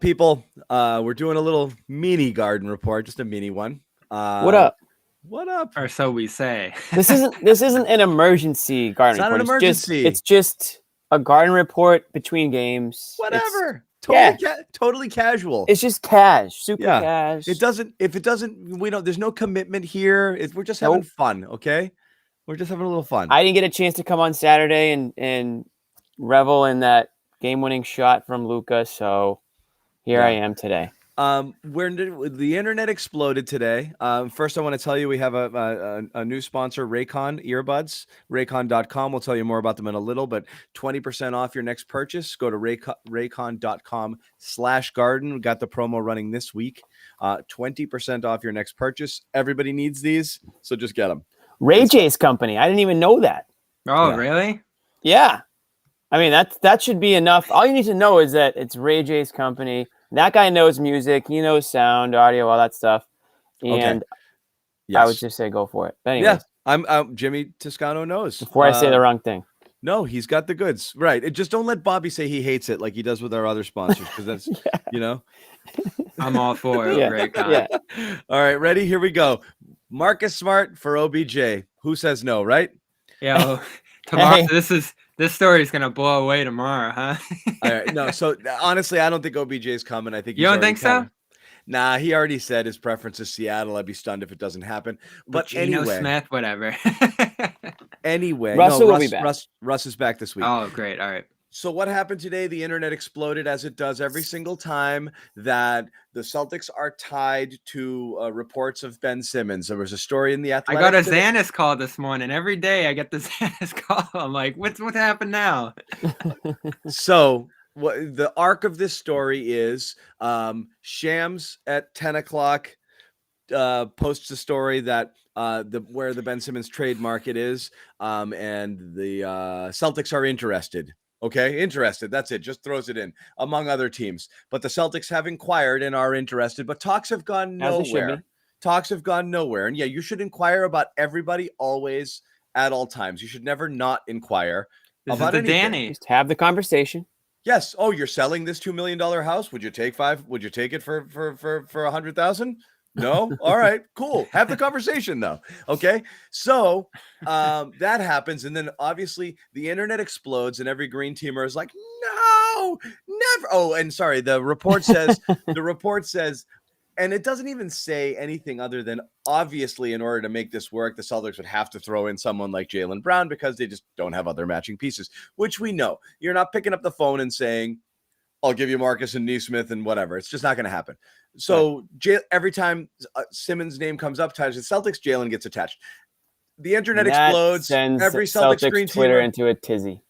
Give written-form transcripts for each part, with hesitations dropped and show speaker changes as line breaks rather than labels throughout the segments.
people? We're doing a little mini garden report, just a mini one.
What up?
What up?
Or so we say.
This isn't an emergency garden
It's
report.
not an emergency.
It's just a garden report between games.
Whatever. Totally casual.
It's just super cash.
It doesn't. If it doesn't, we don't. There's no commitment here. We're just having fun. Okay. We're just having a little fun.
I didn't get a chance to come on Saturday and revel in that game-winning shot from Luka, so here I am today.
The internet exploded today. First, I want to tell you we have a new sponsor, Raycon earbuds. Raycon.com. We'll tell you more about them in a little, but 20% off your next purchase. Go to Raycon.com/garden. We got the promo running this week. 20% off your next purchase. Everybody needs these, so just get them.
Ray J's company. I didn't even know that.
Oh, yeah. Really?
Yeah. I mean, that should be enough. All you need to know is that it's Ray J's company. That guy knows music. He knows sound, audio, all that stuff. And yes. I would just say go for it. But anyways,
yeah, I'm Jimmy Toscano knows.
Before I say the wrong thing.
No, he's got the goods. Right. Just don't let Bobby say he hates it like he does with our other sponsors, because that's,
I'm all for it.
Yeah.
All right, ready? Here we go. Marcus Smart for OBJ. Who says no, right?
Yeah. Well, tomorrow, this story is gonna blow away tomorrow, huh?
All right. No, so honestly, I don't think OBJ is coming. I think
you don't think so?
Nah, he already said his preference is Seattle. I'd be stunned if it doesn't happen. But anyway,
Smith, whatever.
Anyway,
Russell will be back.
Russ is back this week.
Oh, great. All right.
So what happened today? The internet exploded, as it does every single time that the Celtics are tied to reports of Ben Simmons. There was a story in the Athletic.
I got a Zannis call this morning. Every day I get the Zannis call. I'm like, what happened now?
So the arc of this story is Shams at 10 o'clock posts a story that where the Ben Simmons trade market is, and the Celtics are interested. Okay, interested. That's it. Just throws it in among other teams. But the Celtics have inquired and are interested, but talks have gone nowhere. Talks have gone nowhere. And yeah, you should inquire about everybody always at all times. You should never not inquire about anything.
Danny.
Just have the conversation.
Yes. Oh, you're selling this $2 million house? Would you take $5? Would you take it for $100,000? No. All right, cool. Have the conversation though. Okay. So that happens. And then obviously the internet explodes and every green teamer is like, no, never. Oh, and sorry. The report says, and it doesn't even say anything other than obviously in order to make this work, the Celtics would have to throw in someone like Jaylen Brown because they just don't have other matching pieces, which we know. You're not picking up the phone and saying, I'll give you Marcus and Nesmith and whatever. It's just not going to happen. So every time Simmons' name comes up, tied to the Celtics, Jaylen gets attached. The internet explodes. Every Celtics green
Twitter into a tizzy.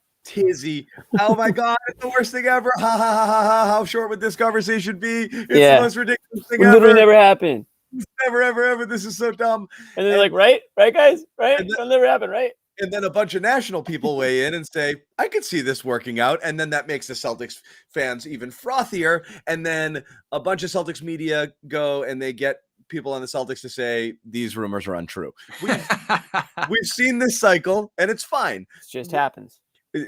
Oh my God, it's the worst thing ever. Ha ha ha ha ha. How short would this conversation be? It's the most ridiculous thing ever.
Literally never happened.
Never, ever. This is so dumb.
And they're like, right, guys? Right? It'll never happen, right?
And then a bunch of national people weigh in and say, I could see this working out. And then that makes the Celtics fans even frothier. And then a bunch of Celtics media go and they get people on the Celtics to say, these rumors are untrue. We've seen this cycle and it's fine.
It just happens.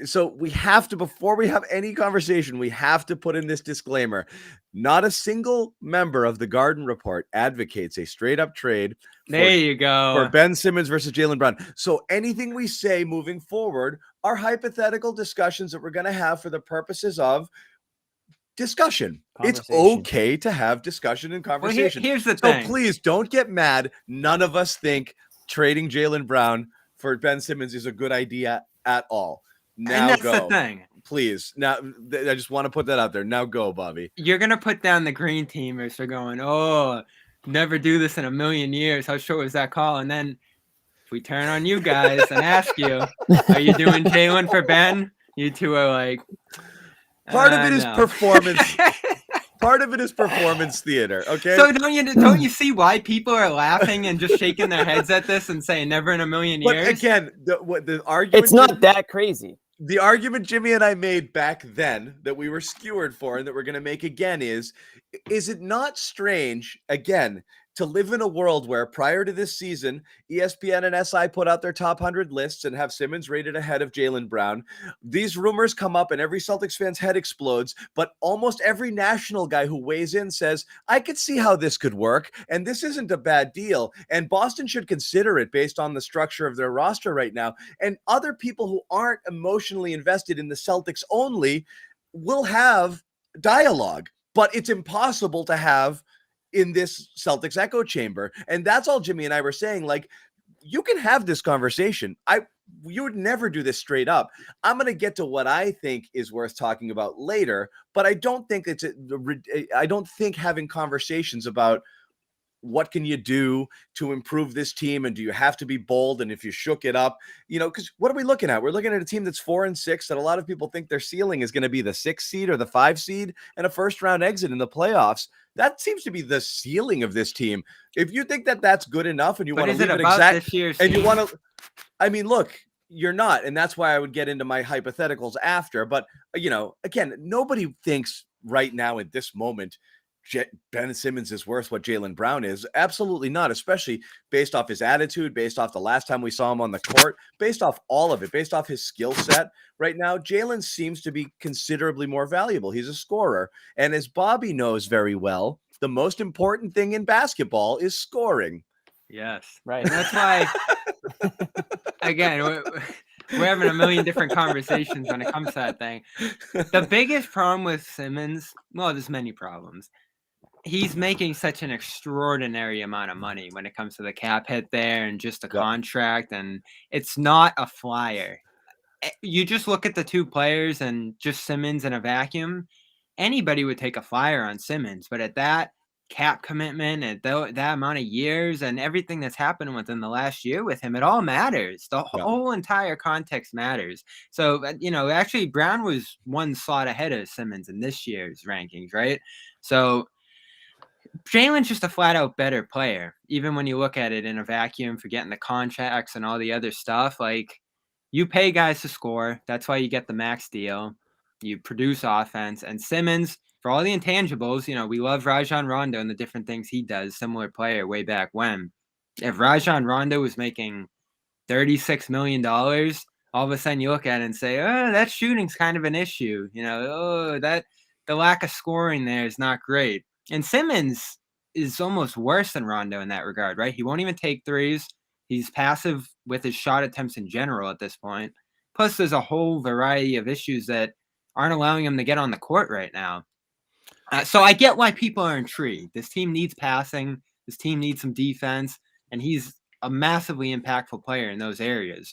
So we have to, before we have any conversation, we have to put in this disclaimer. Not a single member of the Garden Report advocates a straight up trade.
For
Ben Simmons versus Jaylen Brown. So anything we say moving forward are hypothetical discussions that we're going to have for the purposes of discussion. It's okay to have discussion and conversation.
Well, here's the thing.
So please don't get mad. None of us think trading Jaylen Brown for Ben Simmons is a good idea at all. Now
and that's
go.
the thing.
Please. Now, I just want to put that out there. Now go, Bobby.
You're going to put down the green teamers for going, oh, never do this in a million years. How short was that call? And then if we turn on you guys and ask you, are you doing Jaylen for Ben? You two are like,
part of it is performance. Part of it is performance theater. Okay.
So don't you see why people are laughing and just shaking their heads at this and saying never in a million years?
But again, the argument.
It's not that crazy.
The argument Jimmy and I made back then that we were skewered for and that we're going to make again is it not strange, again, to live in a world where prior to this season, ESPN and SI put out their top 100 lists and have Simmons rated ahead of Jaylen Brown. These rumors come up and every Celtics fan's head explodes, but almost every national guy who weighs in says, I could see how this could work, and this isn't a bad deal, and Boston should consider it based on the structure of their roster right now. And other people who aren't emotionally invested in the Celtics only will have dialogue, but it's impossible to have in this Celtics echo chamber. And that's all Jimmy and I were saying. Like, you can have this conversation. You would never do this straight up. I'm going to get to what I think is worth talking about later, but I don't think I don't think having conversations about what can you do to improve this team, and do you have to be bold, and if you shook it up, because what are we looking at? We're looking at a team that's 4-6 that a lot of people think their ceiling is going to be the 6 seed or the 5 seed and a first round exit in the playoffs. That seems to be the ceiling of this team. If you think that that's good enough and you want to leave it exact, and you want to, look, you're not, and that's why I would get into my hypotheticals after. But again, nobody thinks right now at this moment Ben Simmons is worth what Jaylen Brown is. Absolutely not, especially based off his attitude, based off the last time we saw him on the court, based off all of it, based off his skill set. Right now, Jaylen seems to be considerably more valuable. He's a scorer. And as Bobby knows very well, the most important thing in basketball is scoring.
Yes.
Right.
And that's why, again, we're having a million different conversations when it comes to that thing. The biggest problem with Simmons, well, there's many problems. He's making such an extraordinary amount of money when it comes to the cap hit there and just the contract, and it's not a flyer. You just look at the two players and just Simmons in a vacuum, anybody would take a flyer on Simmons, but at that cap commitment and that amount of years and everything that's happened within the last year with him, it all matters. The whole entire context matters. So, actually Brown was one slot ahead of Simmons in this year's rankings, right? So Jaylen's just a flat out better player, even when you look at it in a vacuum, forgetting the contracts and all the other stuff. Like, you pay guys to score. That's why you get the max deal. You produce offense. And Simmons, for all the intangibles, we love Rajon Rondo and the different things he does, similar player way back when. If Rajon Rondo was making $36 million, all of a sudden you look at it and say, oh, that shooting's kind of an issue. The lack of scoring there is not great. And Simmons is almost worse than Rondo in that regard, right? He won't even take threes. He's passive with his shot attempts in general at this point. Plus, there's a whole variety of issues that aren't allowing him to get on the court right now. So I get why people are intrigued. This team needs passing. This team needs some defense. And he's a massively impactful player in those areas.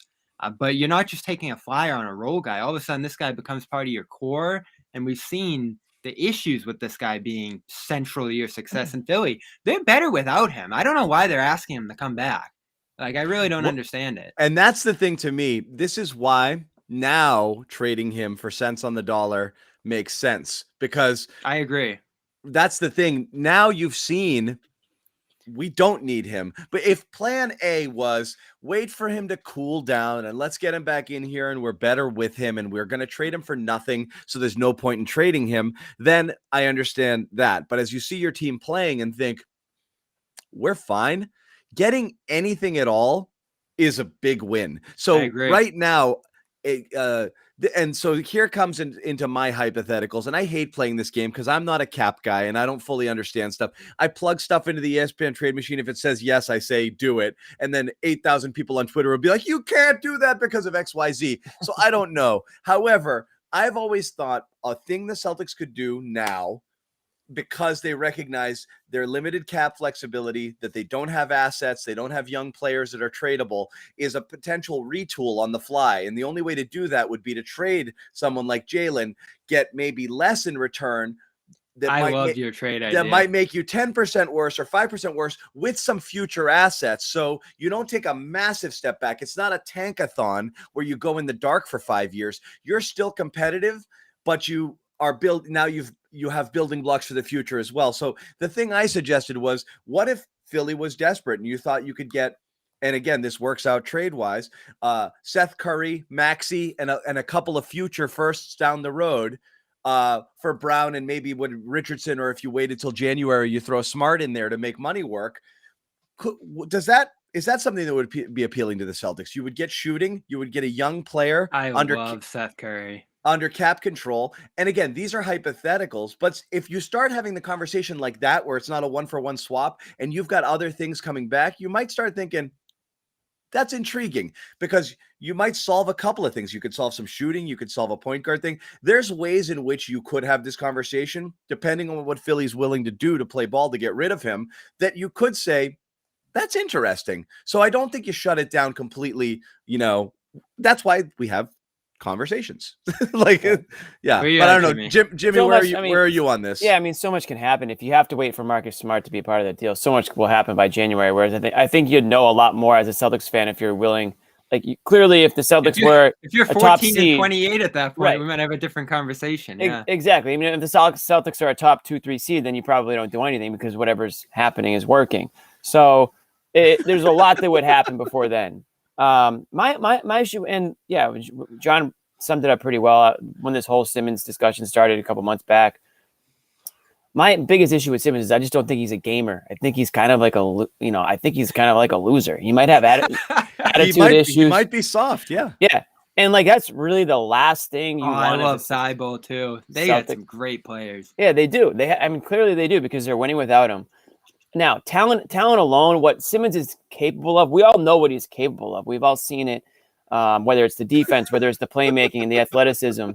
But you're not just taking a flyer on a role guy. All of a sudden, this guy becomes part of your core. And we've seen the issues with this guy being central to your success in Philly. They're better without him. I don't know why they're asking him to come back. Like, I really don't understand it.
And that's the thing to me. This is why now trading him for cents on the dollar makes sense, because
I agree.
That's the thing. Now you've seen we don't need him. But if plan A was wait for him to cool down and let's get him back in here and we're better with him and we're going to trade him for nothing, so there's no point in trading him, then I understand that. But as you see your team playing and think, we're fine, getting anything at all is a big win. So right now, and so here comes into my hypotheticals, and I hate playing this game because I'm not a cap guy and I don't fully understand stuff. I plug stuff into the ESPN trade machine. If it says yes, I say do it. And then 8,000 people on Twitter will be like, you can't do that because of XYZ. So I don't know. However, I've always thought a thing the Celtics could do now, because they recognize their limited cap flexibility, that they don't have assets, they don't have young players that are tradable, is a potential retool on the fly. And the only way to do that would be to trade someone like Jaylen, get maybe less in return.
I love your trade idea.
That might make you 10% worse or 5% worse with some future assets. So you don't take a massive step back. It's not a tankathon where you go in the dark for 5 years. You're still competitive, but you are built now. You have building blocks for the future as well. So the thing I suggested was, what if Philly was desperate and you thought you could get, and again, this works out trade-wise, Seth Curry, Maxey, and a couple of future firsts down the road, for Brown, and maybe when Richardson, or if you waited till January, you throw Smart in there to make money work. Is that something that would be appealing to the Celtics? You would get shooting, you would get a young player.
I love Seth Curry.
Under cap control. And again, these are hypotheticals, but if you start having the conversation like that, where it's not a 1-for-1 swap and you've got other things coming back, you might start thinking, that's intriguing, because you might solve a couple of things. You could solve some shooting. You could solve a point guard thing. There's ways in which you could have this conversation, depending on what Philly's willing to do to play ball to get rid of him, that you could say, that's interesting. So I don't think you shut it down completely. That's why we have conversations. But I don't know, Jimmy,
so
where are you on this?
Yeah, I mean, so much can happen if you have to wait for Marcus Smart to be a part of that deal. So much will happen by January. Whereas I think you'd know a lot more as a Celtics fan if you're willing. Clearly, if the Celtics
if you're 14 and 28 at that point,
right,
we might have a different conversation. Yeah,
exactly. I mean, if the Celtics are a top 2-3 seed, then you probably don't do anything because whatever's happening is working. So there's a lot that would happen before then. My issue, and yeah, John summed it up pretty well when this whole Simmons discussion started a couple months back. My biggest issue with Simmons is I just don't think he's a gamer. I think he's kind of like a loser. He might have attitude issues.
He might be soft. Yeah.
Yeah. And that's really the last thing you want.
I love Thibault too. They got some great players.
Yeah, they do. Clearly they do, because they're winning without him. Now, talent alone, what Simmons is capable of, we all know what he's capable of. We've all seen it, whether it's the defense, whether it's the playmaking and the athleticism.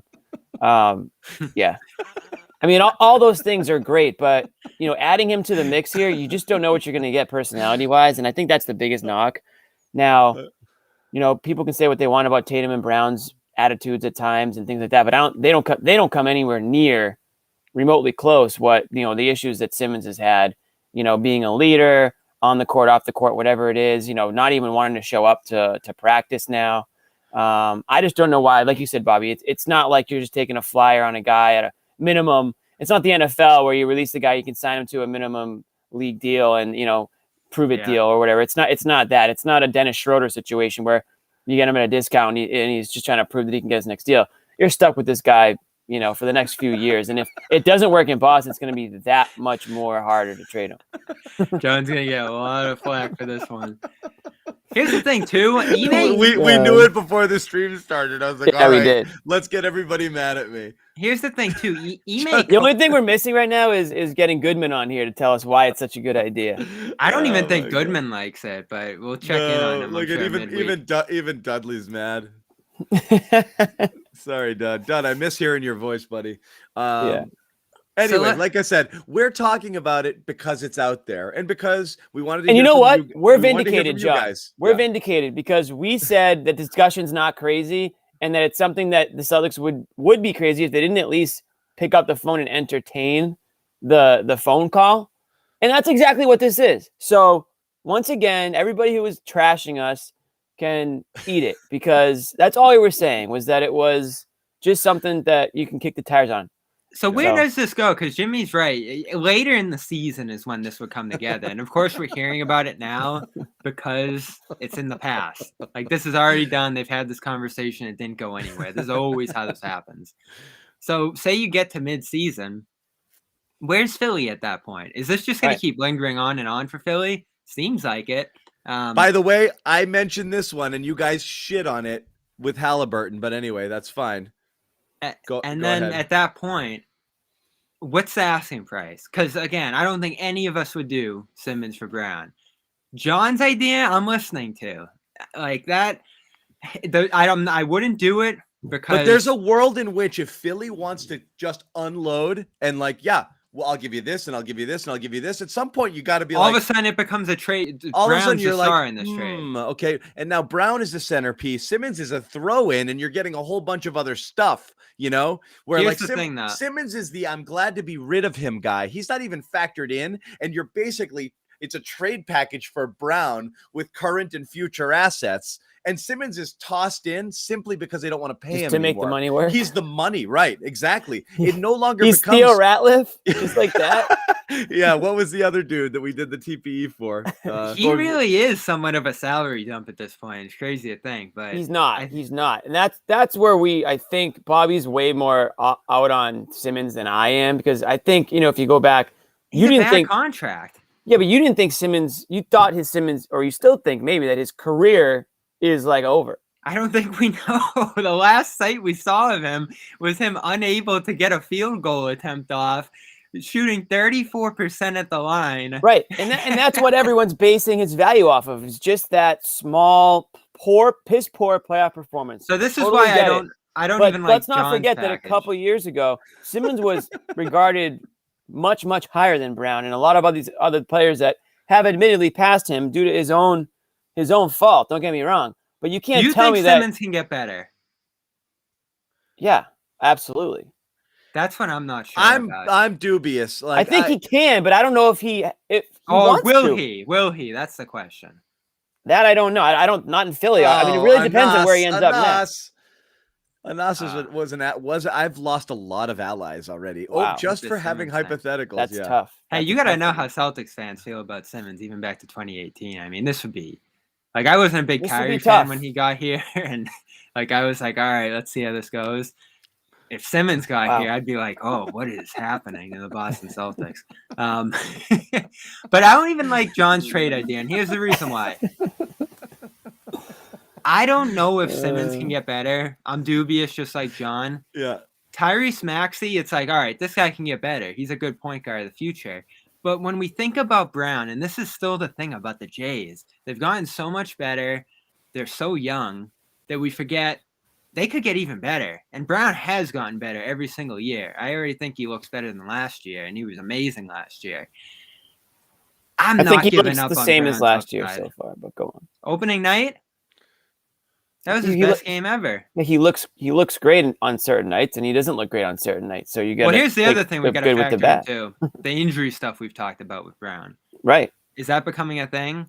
Yeah. I mean, all those things are great, but, adding him to the mix here, you just don't know what you're going to get personality-wise, and I think that's the biggest knock. Now, people can say what they want about Tatum and Brown's attitudes at times and things like that, but they don't come anywhere near remotely close what, the issues that Simmons has had. Being a leader on the court, off the court, whatever it is, not even wanting to show up to practice now. I just don't know why. Like you said, Bobby, it's not like you're just taking a flyer on a guy at a minimum. It's not the NFL where you release the guy, you can sign him to a minimum league deal and, prove it deal or whatever. It's not that. It's not a Dennis Schroeder situation where you get him at a discount and he's just trying to prove that he can get his next deal. You're stuck with this guy, for the next few years. And if it doesn't work in Boston, it's going to be that much more harder to trade him.
John's going to get a lot of flack for this one. Here's the thing, too.
We knew it before the stream started. I was like, all right,
did.
Let's get everybody mad at me.
Here's the thing, too.
The only thing we're missing right now is getting Goodman on here to tell us why it's such a good idea.
I don't even think Goodman likes it, but we'll check in on him.
Look at even Dudley's mad. Sorry, Dud, I miss hearing your voice, buddy. Yeah. Anyway, like I said, we're talking about it because it's out there and because we wanted to.
And you know what? We're vindicated, John. We're vindicated because we said that discussion's not crazy and that it's something that the Celtics would be crazy if they didn't at least pick up the phone and entertain the phone call. And that's exactly what this is. So once again, everybody who was trashing us can eat it, because that's all we were saying, was that it was just something that you can kick the tires on.
So where does this go? Because Jimmy's right. Later in the season is when this would come together. And of course, we're hearing about it now because it's in the past. This is already done. They've had this conversation. It didn't go anywhere. This is always how this happens. So say you get to mid-season. Where's Philly at that point? Is this just going to keep lingering on and on for Philly? Seems like it.
By the way, I mentioned this one and you guys shit on it with Halliburton, but anyway, that's fine. Go ahead.
At that point, what's the asking price? Because again, I don't think any of us would do Simmons for Brown. John's idea, I'm listening to. That, I wouldn't do it because.
But there's a world in which if Philly wants to just unload and well, I'll give you this, and I'll give you this, and I'll give you this. At some point, you got to be
all of a sudden it becomes a trade.
All of a sudden, you're
star in this trade.
Okay, and now Brown is the centerpiece. Simmons is a throw-in, and you're getting a whole bunch of other stuff. Where
here's the thing,
Simmons is the I'm glad to be rid of him guy. He's not even factored in, and you're basically it's a trade package for Brown with current and future assets. And Simmons is tossed in simply because they don't want to pay him
to make the money work.
He's the money, right? Exactly. It no longer
He's
becomes
Theo Ratliff, just like that.
Yeah, what was the other dude that we did the TPE for?
He really is somewhat of a salary dump at this point. It's crazy to think, but
he's not. He's not, and that's where I think Bobby's way more out on Simmons than I am, because I think if you go back, you didn't think
contract.
Yeah, but you didn't think Simmons. You thought Simmons, or you still think maybe that his career is like over.
I don't think we know. The last sight we saw of him was him unable to get a field goal attempt off, shooting 34% at the line.
Right, and that's what everyone's basing his value off of. Is just that small, piss poor playoff performance.
So this is why I don't even like.
Let's not forget that a couple years ago, Simmons was regarded much, much higher than Brown, and a lot of other players that have admittedly passed him due to his own fault. Don't get me wrong. But you can't tell me that
Simmons can get better.
Yeah, absolutely.
That's what I'm not sure.
I'm dubious.
I think he can, but I don't know if he
will he? Will he? That's the question.
That I don't know. I don't. Not in Philly. I mean, it really depends on where he ends up next.
Anas I've lost a lot of allies already.
Wow.
Just for having hypotheticals.
That's tough.
Hey, you got to know how Celtics fans feel about Simmons, even back to 2018. I mean, this would be. Like, I wasn't a big Kyrie fan when he got here, and I was like, all right, let's see how this goes. If Simmons got here, I'd be like, oh, what is happening in the Boston Celtics? But I don't even like John's trade idea, and here's the reason why. I don't know if Simmons can get better. I'm dubious, just like John.
Yeah.
Tyrese Maxey, it's like, all right, this guy can get better. He's a good point guard of the future. But when we think about Brown, and this is still the thing about the Jays, they've gotten so much better. They're so young that we forget they could get even better. And Brown has gotten better every single year. I already think he looks better than last year, and he was amazing last year. I think he looks
the same as last year so far, but go on.
Opening night? That was his best game ever.
Yeah, he looks great on certain nights, and he doesn't look great on certain nights. So you got.
Well, here's the other thing we got to factor in too: the injury stuff we've talked about with Brown.
Right.
Is that becoming a thing?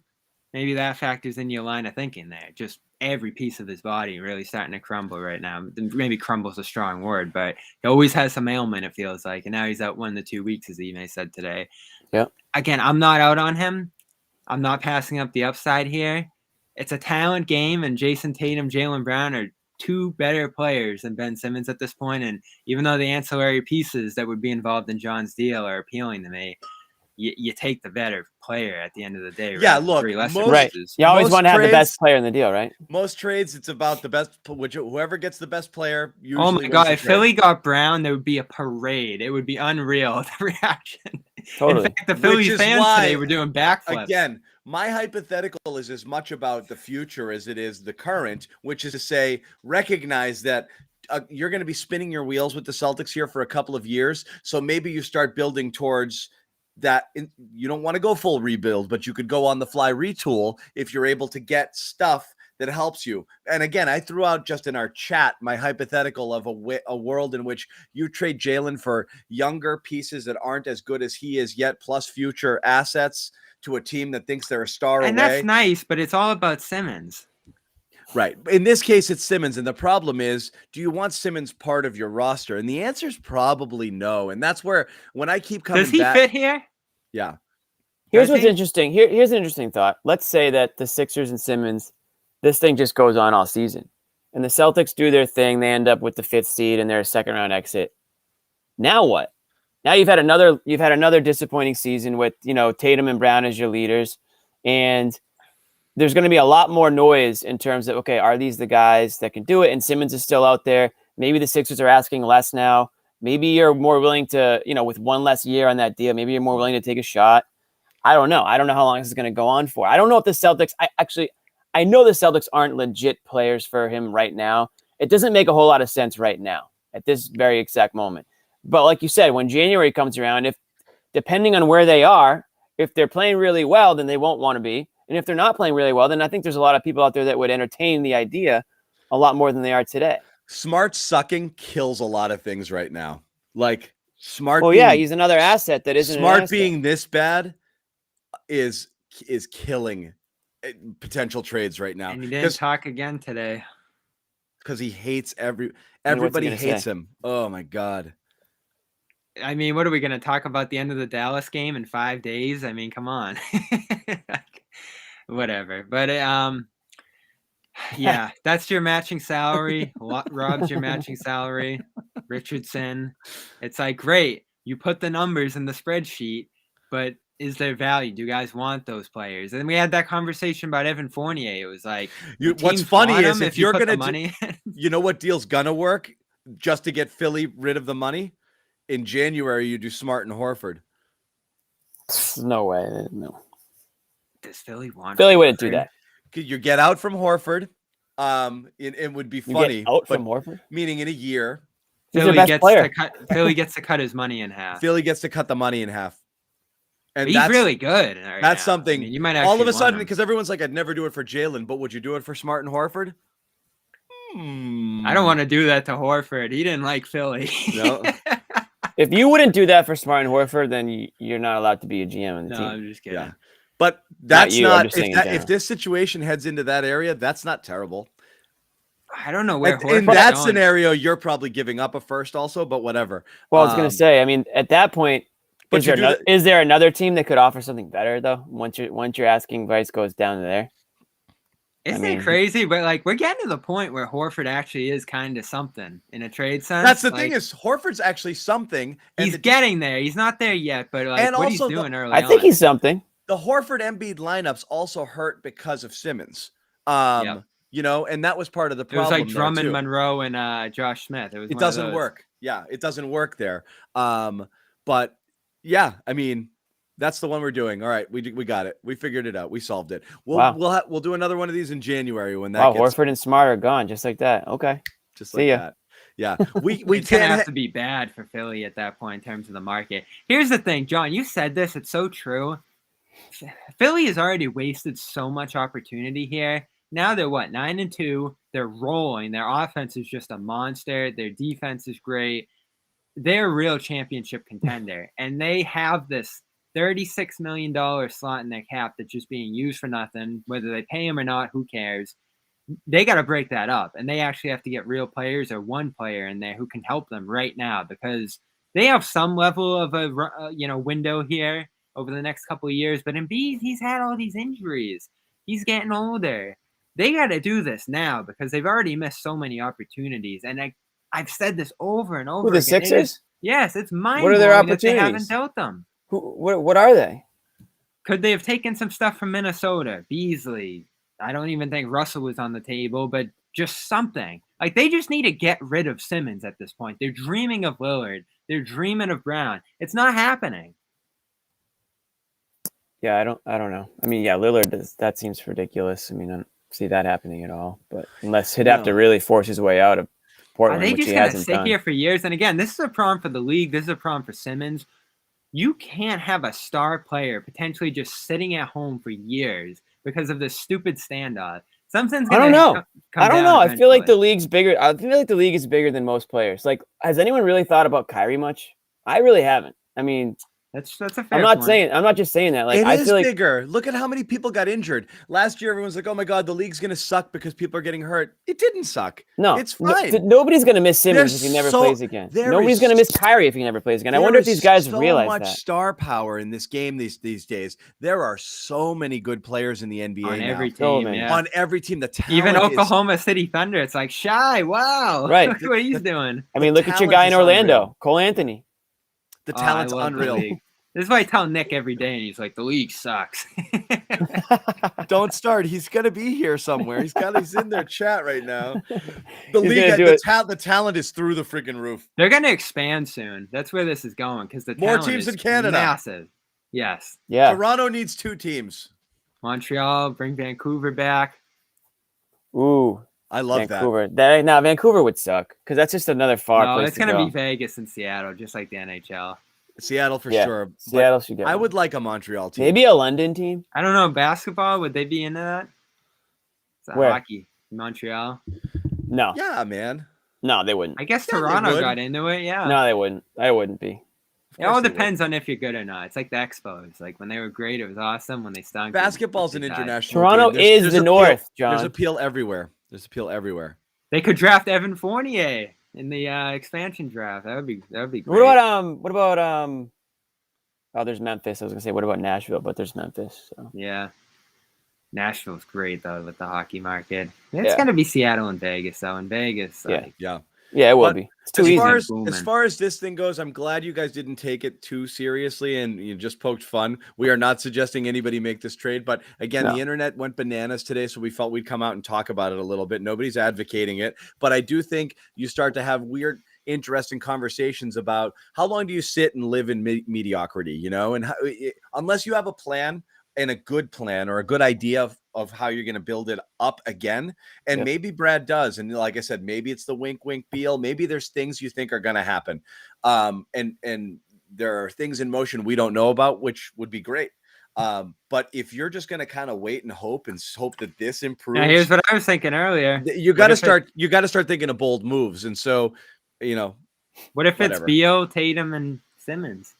Maybe that factors in your line of thinking there. Just every piece of his body really starting to crumble right now. Maybe crumble's a strong word, but he always has some ailment, it feels like, and now he's out 1 to 2 weeks, as Ime said today.
Yeah.
Again, I'm not out on him. I'm not passing up the upside here. It's a talent game, and Jason Tatum, Jaylen Brown are 2 better players than Ben Simmons at this point. And even though the ancillary pieces that would be involved in John's deal are appealing to me, you take the better player at the end of the day.
Yeah, look,
right. You always want to have the best player in the deal, right?
Most trades, it's about the best. Whoever gets the best player. Usually
oh my God! If Philly got Brown, there would be a parade. It would be unreal. The reaction.
Totally.
In fact, the Phillies fans today were doing backflips.
Again, my hypothetical is as much about the future as it is the current, which is to say, recognize that you're going to be spinning your wheels with the Celtics here for a couple of years. So maybe you start building towards that. You don't want to go full rebuild, but you could go on the fly retool if you're able to get stuff that helps you. And again, I threw out just in our chat my hypothetical of a world in which you trade Jaylen for younger pieces that aren't as good as he is yet, plus future assets to a team that thinks they're a star
and
away.
That's nice, but it's all about Simmons.
Right. In this case, it's Simmons. And the problem is, do you want Simmons part of your roster? And the answer is probably no. And that's where, when I keep coming back.
Does he fit here?
Yeah.
Here's what's interesting. Here's an interesting thought. Let's say that the Sixers and Simmons, this thing just goes on all season. And the Celtics do their thing. They end up with the 5th seed and they're a second round exit. Now what? Now you've had another disappointing season with, Tatum and Brown as your leaders. And there's going to be a lot more noise in terms of, okay, are these the guys that can do it? And Simmons is still out there. Maybe the Sixers are asking less now. Maybe you're more willing to, with one less year on that deal, maybe you're more willing to take a shot. I don't know. I don't know how long this is going to go on for. I don't know if the Celtics, I know the Celtics aren't legit players for him right now. It doesn't make a whole lot of sense right now at this very exact moment. But like you said, when January comes around, if depending on where they are, if they're playing really well, then they won't want to be. And if they're not playing really well, then I think there's a lot of people out there that would entertain the idea a lot more than they are today.
Smart sucking kills a lot of things right now. Like Smart.
Well, yeah, he's another asset that isn't
Smart being this bad is killing potential trades right now.
And he didn't talk again today
because he hates everybody hates him. Oh my God.
I mean, what are we going to talk about the end of the Dallas game in 5 days? I mean, come on. Whatever. But yeah, that's your matching salary. Rob's your matching salary. Richardson. It's like, great. You put the numbers in the spreadsheet, but is there value? Do you guys want those players? And we had that conversation about Evan Fournier. It was like,
what's funny is
if you're going to money.
You know what deal's gonna work just to get Philly rid of the money? In January, you do Smart and Horford.
No way. No.
Does Philly want?
Philly wouldn't do that.
You get out from Horford. It would be funny.
You get out from Horford?
Meaning in a year.
Philly gets to cut his money in half.
Philly gets to cut the money in half. And
he's really good.
That's
now.
something.
I mean, you might
all of a sudden, because everyone's like, I'd never do it for Jaylen, but would you do it for Smart and Horford?
I don't want to do that to Horford. He didn't like Philly.
No.
If you wouldn't do that for Smart and Horford, then you're not allowed to be a GM on the team.
No, I'm just kidding.
Yeah. But that's not
if
this situation heads into that area, that's not terrible.
I don't know where
in that scenario, you're probably giving up a first also, but whatever.
Well, I was going to say, I mean, at that point, is there another team that could offer something better though? Once your asking price goes down to there.
Isn't it crazy? But like, we're getting to the point where Horford actually is kind of something in a trade sense.
That's the thing is Horford's actually something.
He's getting there. He's not there yet, but like, and what he's doing early on.
I think he's something.
The Horford Embiid lineups also hurt because of Simmons. You know, and that was part of the problem.
It was like Drummond, Monroe, and Josh Smith.
It doesn't work. Yeah, it doesn't work there. But yeah, I mean, that's the one we're doing. All right, we got it. We figured it out. We solved it. We'll do another one of these in January when that.
Horford and Smart are gone, just like that. Okay,
just like that. Yeah, we
it's gonna have to be bad for Philly at that point in terms of the market. Here's the thing, John. You said this. It's so true. Philly has already wasted so much opportunity here. Now they're 9-2. They're rolling. Their offense is just a monster. Their defense is great. They're a real championship contender, and they have this $36 million slot in their cap that's just being used for nothing. Whether they pay him or not, who cares? They got to break that up, and they actually have to get real players or one player in there who can help them right now, because they have some level of a window here over the next couple of years. But Embiid, he's had all these injuries. He's getting older. They got to do this now because they've already missed so many opportunities. And I've said this over and over again.
The Sixers?
Yes, it's mind-blowing.
What are their opportunities?
That they haven't dealt them.
What are they?
Could they have taken some stuff from Minnesota? Beasley. I don't even think Russell was on the table, but just something. Like, they just need to get rid of Simmons at this point. They're dreaming of Lillard. They're dreaming of Brown. It's not happening.
Yeah, I don't know. I mean, yeah, Lillard, that seems ridiculous. I mean, I don't see that happening at all. But unless he'd have to really force his way out of Portland,
are they
which
just going to sit here for years? And again, this is a problem for the league. This is a problem for Simmons. You can't have a star player potentially just sitting at home for years because of this stupid standoff. Something's going to
I don't know. I don't know.
Eventually.
I feel like the league's bigger. I feel like the league is bigger than most players. Like, has anyone really thought about Kyrie much? I really haven't. I mean,
that's a fair
I'm not
point.
saying. I'm not just saying that. Like,
I feel like
bigger.
Look at how many people got injured last year. Everyone's like, "Oh my god, the league's gonna suck because people are getting hurt." It didn't suck.
No,
it's fine.
Nobody's gonna miss Simmons if he never plays again. Nobody's gonna miss Kyrie if he never plays again. I wonder if these guys realize that.
So much star power in this game these days. There are so many good players in the NBA
on
now.
every team.
On every team, the talent
even Oklahoma City Thunder. It's like Shy. Wow,
right?
Look what he's doing.
I mean, look at your guy in Orlando, Cole Anthony.
The talent's unreal.
This is why I tell Nick every day, and he's like, "The league sucks."
Don't start. He's gonna be here somewhere. He's in their chat right now. The talent is through the freaking roof.
They're gonna expand soon. That's where this is going because the
more
talent
teams
is
in Canada.
Massive. Yes.
Yeah.
Toronto needs 2 teams.
Montreal, bring Vancouver back.
Ooh.
I love
Vancouver. Vancouver would suck because that's just another far place
it's
to go.
going to be Vegas and Seattle, just like the NHL.
Seattle for sure.
Seattle should get
I would like a Montreal team.
Maybe a London team.
I don't know. Basketball, would they be into that? It's
Where?
Hockey. Montreal?
No.
Yeah, man.
No, they wouldn't.
I guess Toronto got into it, yeah.
No, they wouldn't. I wouldn't be.
It all depends on if you're good or not. It's like the Expos. Like when they were great, it was awesome. When they stunk,
basketball's an international.
Toronto is the North, John.
There's appeal everywhere. They could
draft Evan Fournier. in the expansion draft. That would be great.
What about oh, there's Memphis. I was gonna say what about Nashville, but there's Memphis. So.
Yeah. Nashville's great though with the hockey market. It's gonna be Seattle and Vegas though. In Vegas,
it will be. It's too easy.
As far as this thing goes, I'm glad you guys didn't take it too seriously and you just poked fun. We are not suggesting anybody make this trade, but again, the internet went bananas today, so we felt we'd come out and talk about it a little bit. Nobody's advocating it, but I do think you start to have weird, interesting conversations about how long do you sit and live in mediocrity, you know, and unless you have a plan and a good plan or a good idea of how you're going to build it up again. And maybe Brad does. And like I said, maybe it's the wink, wink, Beal. Maybe there's things you think are going to happen. And there are things in motion we don't know about, which would be great. But if you're just going to kind of wait and hope that this improves.
Now, here's what I was thinking earlier.
You got to start thinking of bold moves. And so, you know,
what if it's Beal, Tatum, and Simmons?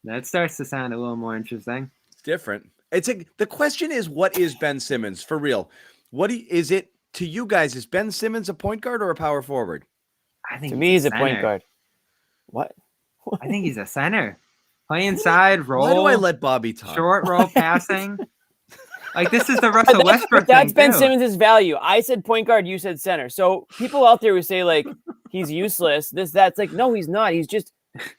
That starts to sound a little more interesting.
It's different. The question is, what is Ben Simmons for real? Is it to you guys? Is Ben Simmons a point guard or a power forward?
I think
to me, he's a point guard. What?
I think he's a center. Play inside, roll.
Why do I let Bobby talk?
Short roll passing. Like this is the Russell Westbrook.
That's Ben Simmons' value. I said point guard, you said center. So people out there who say like he's useless, that's like no, he's not. He's just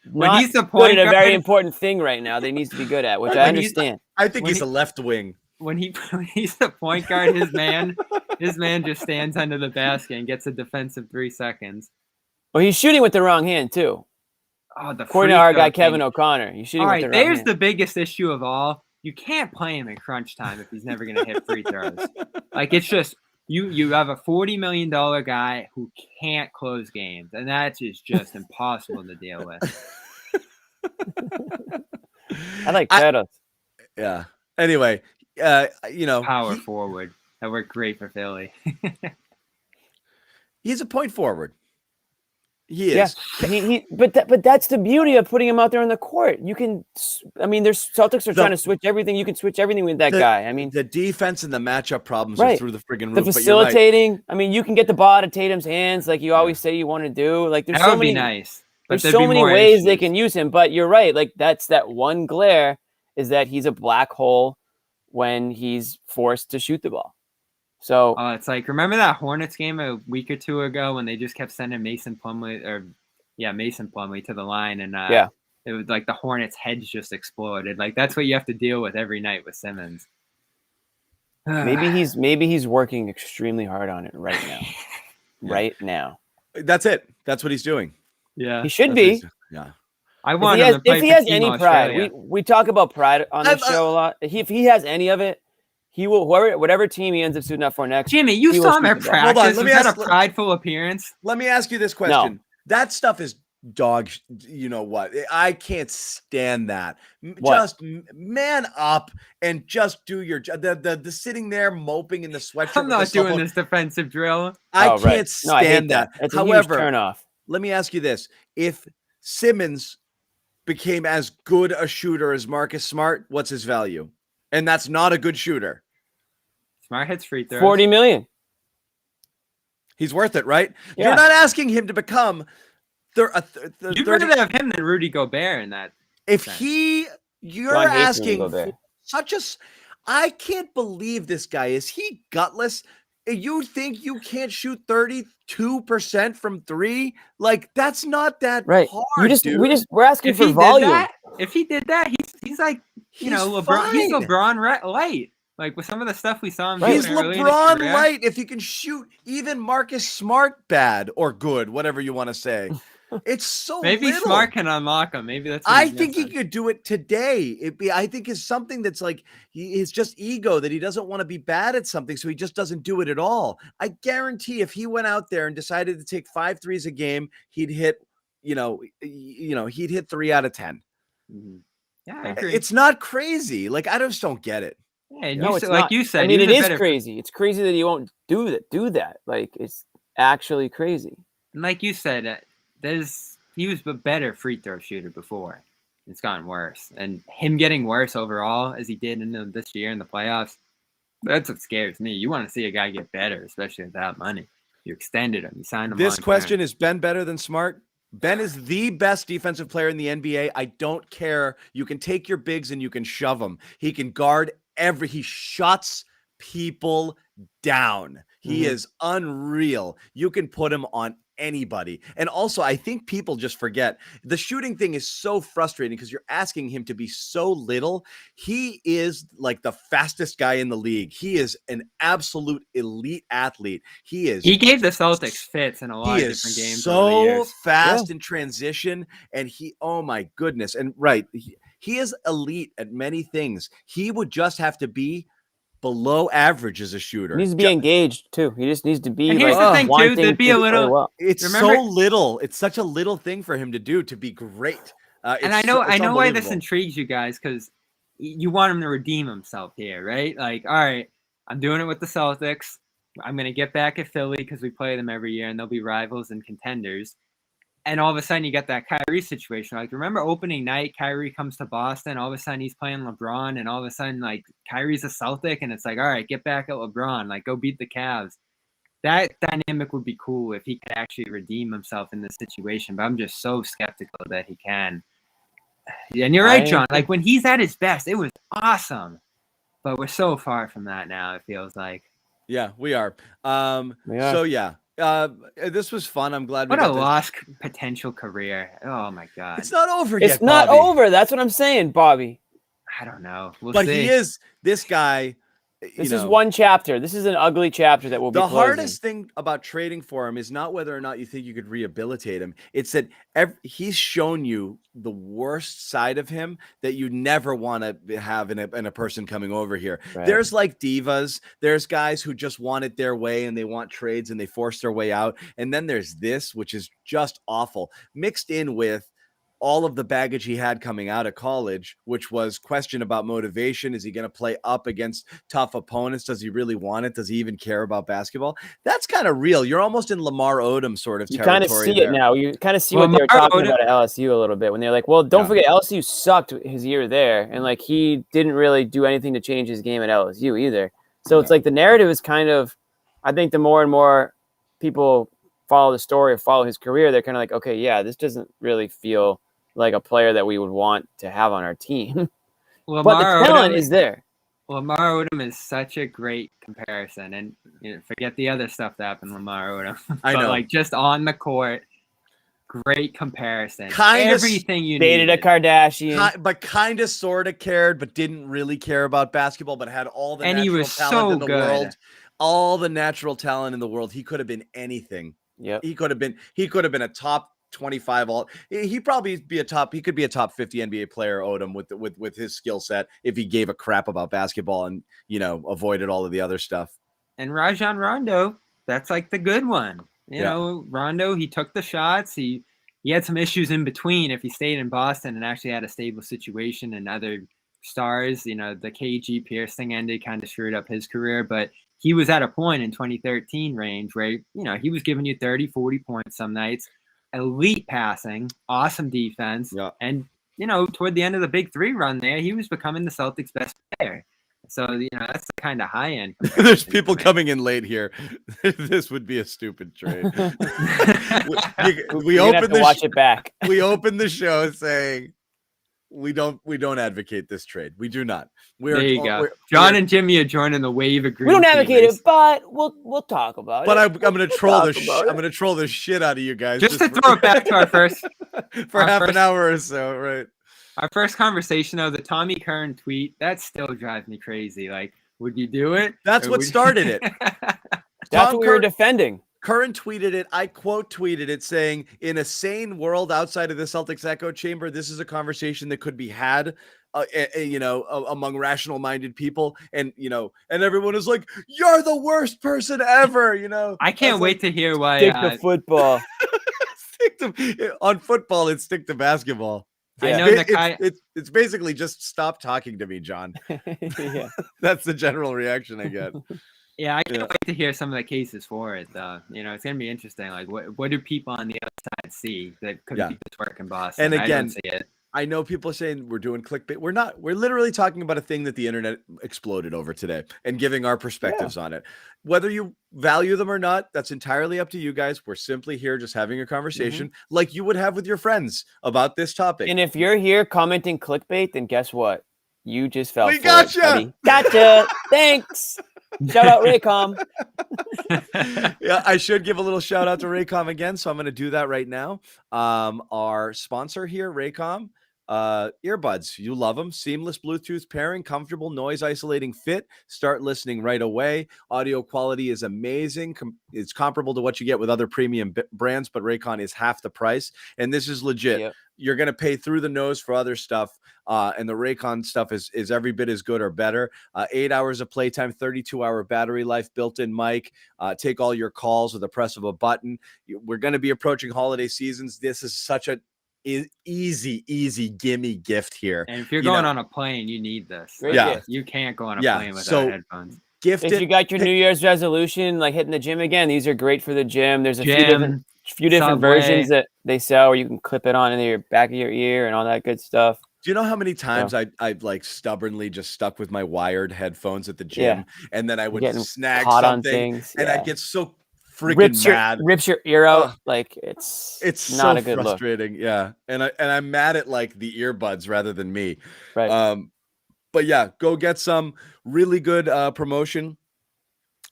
not
he's the point
good at a
guard,
very important thing right now that he needs to be good at, which I understand.
I think he's a left wing.
When he's the point guard, his man just stands under the basket and gets a defensive 3 seconds.
Well, he's shooting with the wrong hand too.
Oh,
according to our guy Kevin O'Connor, he's shooting with the wrong hand.
There's the biggest issue of all. You can't play him in crunch time if he's never going to hit free throws. Like it's just you have a $40 million guy who can't close games, and that is just impossible to deal with.
I like Kratos.
Yeah. Anyway,
power forward. That worked great for Philly.
He's a point forward. He is.
Yeah. But that's the beauty of putting him out there on the court. You can, there's Celtics are trying to switch everything. You can switch everything with that guy. I mean,
the defense and the matchup problems are through the friggin' roof.
The facilitating. I mean, you can get the ball out of Tatum's hands, like you always say you want to do. Like there's
that would be nice.
There's so many ways they can use him. But you're right. Like that's that one glare is that he's a black hole when he's forced to shoot the ball. So
it's like, remember that Hornets game a week or two ago when they just kept sending Mason Plumlee to the line, and it was like the Hornets' heads just exploded. Like that's what you have to deal with every night with Simmons.
maybe he's working extremely hard on it right now. Right now.
That's it. That's what he's doing.
Yeah,
he should be.
Yeah.
I want him to play
if he has any pride. We talk about pride on this show a lot. If he has any of it, he will, whatever team he ends up suiting up for next.
Jimmy, you saw him at practice. Was that a prideful appearance?
Let me ask you this question. No. That stuff is dog. You know what? I can't stand that. Just man up and just do your job. The sitting there moping in the sweatshirt.
I'm not doing this defensive drill.
I can't stand that.
It's
However,
a huge turnoff.
Let me ask you this. If Simmons became as good a shooter as Marcus Smart, what's his value? And that's not a good shooter.
Smart hits free throws.
$40 million.
He's worth it, right?
Yeah.
You're not asking him to become.
You'd rather have him than Rudy Gobert in that.
You're asking for such a. I can't believe this guy. Is he gutless? You think you can't shoot 32% from three? Like that's not that hard.
We're asking for volume.
If he did that, he's like LeBron.
Fine.
He's LeBron light. Like with some of the stuff we saw him.
He's LeBron light. If he can shoot even Marcus Smart bad or good, whatever you want to say. It's so
maybe
little.
Smart can unlock him. Maybe that's.
I think he could do it today. I think it's something that's like it's just ego that he doesn't want to be bad at something, so he just doesn't do it at all. I guarantee if he went out there and decided to take 5 threes a game, he'd hit. He'd hit 3 out of 10.
Mm-hmm. Yeah, I agree.
It's not crazy. Like I just don't get it.
Yeah, it's like you said.
I mean, it is crazy. It's crazy that he won't do that. Like it's actually crazy.
And like you said. He was a better free throw shooter before. It's gotten worse. And him getting worse overall as he did in this year in the playoffs, that's what scares me. You want to see a guy get better, especially with that money. You extended him. You signed him.
This question is Ben better than Smart? Ben is the best defensive player in the NBA. I don't care. You can take your bigs and you can shove them. He can guard he shuts people down. He is unreal. You can put him on anybody. And also, I think people just forget the shooting thing is so frustrating because you're asking him to be so little. He is like the fastest guy in the league. He is an absolute elite athlete. He
gave the Celtics fits in a lot of different games.
So fast in transition, and oh my goodness. And he is elite at many things. He would just have to be below average as a shooter.
He needs to be engaged too. He just needs to be.
And here's the thing too, there'd be a little.
Well.
It's so little. It's such a little thing for him to do to be great.
And I know why this intrigues you guys, because you want him to redeem himself here, right? Like, all right, I'm doing it with the Celtics. I'm gonna get back at Philly because we play them every year, and they'll be rivals and contenders. And all of a sudden, you get that Kyrie situation. Like, remember opening night, Kyrie comes to Boston. All of a sudden, he's playing LeBron. And all of a sudden, like, Kyrie's a Celtic. And it's like, all right, get back at LeBron. Like, go beat the Cavs. That dynamic would be cool if he could actually redeem himself in this situation. But I'm just so skeptical that he can. And you're right, John. Like, when he's at his best, it was awesome. But we're so far from that now, it feels like.
Yeah, we are. So, yeah. This was fun. I'm glad.
What a lost potential career. Oh my God.
It's not over yet.
It's not over. That's what I'm saying, Bobby.
I don't know. We'll
see.
He
is this guy.
This is one chapter. This is an ugly chapter that will be
the
closing.
hardest thing about trading for him is not whether or not you think you could rehabilitate him. It's that he's shown you the worst side of him that you never want to have in a person coming over here. Right. There's like divas. There's guys who just want it their way and they want trades and they force their way out. And then there's this, which is just awful, mixed in with all of the baggage he had coming out of college, which was question about motivation. Is he going to play up against tough opponents? Does he really want it? Does he even care about basketball? That's kind of real. You're almost in Lamar Odom sort of territory.
You kind of see it now. You kind of see what they were talking about at LSU a little bit when they're like, well, don't forget LSU sucked his year there. And like, he didn't really do anything to change his game at LSU either. So it's like the narrative is kind of, I think the more and more people follow the story or follow his career, they're kind of like, okay, yeah, this doesn't really feel like a player that we would want to have on our team. But the talent is there.
Lamar Odom is such a great comparison. And forget the other stuff that happened to Lamar Odom.
I know.
Like, just on the court, great comparison.
Everything you dated a Kardashian.
But kind of sort of cared, but didn't really care about basketball, but had all the natural talent in the world. All the natural talent in the world. He could have been anything.
Yeah.
He could have been a top 25 he could be a top 50 NBA player, Odom, with his skill set, if he gave a crap about basketball and avoided all of the other stuff.
And Rajon Rondo, that's like the good one. You know, Rondo, he took the shots. He had some issues in between. If he stayed in Boston and actually had a stable situation and other stars, the KG Pierce thing ended, kind of screwed up his career, but he was at a point in 2013 range where, he was giving you 30, 40 points some nights. Elite passing, awesome defense, and toward the end of the Big Three run there, he was becoming the Celtics' best player. So that's the kind of high end.
There's people coming in late here. This would be a stupid trade. we open the
watch it back.
We opened the show saying we don't advocate this trade. We do not.
There you go. John and Jimmy are joining the wave of green.
We don't advocate it, but we'll talk about
it. But I'm
going
to troll I'm going to troll the shit out of you guys
just to throw it back to our first
an hour or so, right?
Our first conversation of the Tommy Kern tweet, that still drives me crazy. Like, would you do it?
That's what started it.
That's what we were defending.
Curran tweeted it. I quote tweeted it saying, in a sane world outside of the Celtics echo chamber, this is a conversation that could be had, among rational minded people. And everyone is like, you're the worst person ever.
I can't wait to hear why.
Stick to football.
On football, it's stick to basketball.
Yeah. I know
it's basically just stop talking to me, John.
Yeah.
That's the general reaction I get.
Yeah, I can't wait to hear some of the cases for it, though. It's going to be interesting. Like, what do people on the other side see that could be this work in Boston?
And again,
I don't see it.
I know people are saying we're doing clickbait. We're not. We're literally talking about a thing that the internet exploded over today and giving our perspectives on it. Whether you value them or not, that's entirely up to you guys. We're simply here just having a conversation like you would have with your friends about this topic.
And if you're here commenting clickbait, then guess what? You just fell
We
for
gotcha.
it, buddy. Gotcha. Thanks. Shout out Raycom.
Yeah, I should give a little shout out to Raycom again, so I'm going to do that right now. Our sponsor here, Raycom, earbuds. You love them. Seamless Bluetooth pairing, comfortable noise isolating fit. Start listening right away. Audio quality is amazing. It's comparable to what you get with other premium brands, but Raycon is half the price. And this is legit.
Yep.
You're going to pay through the nose for other stuff. And the Raycon stuff is every bit as good or better. 8 hours of playtime, 32-hour battery life, built-in mic. Take all your calls with the press of a button. We're going to be approaching holiday seasons. This is such a easy gimme gift here.
And if you're going on a plane, you need this.
Great
gift. You can't go on a plane without headphones.
Gift
if you got your New Year's resolution, like hitting the gym again, these are great for the gym. There's a few different versions that they sell where you can clip it on in your back of your ear and all that good stuff.
Do you know how many times I've like stubbornly just stuck with my wired headphones at the gym, and then I would snag something, and I'd get so freaking mad.
Rips your ear out. Like it's not
so
a good
frustrating.
Look.
Yeah, and I'm mad at like the earbuds rather than me.
Right.
But yeah, go get some really good promotion.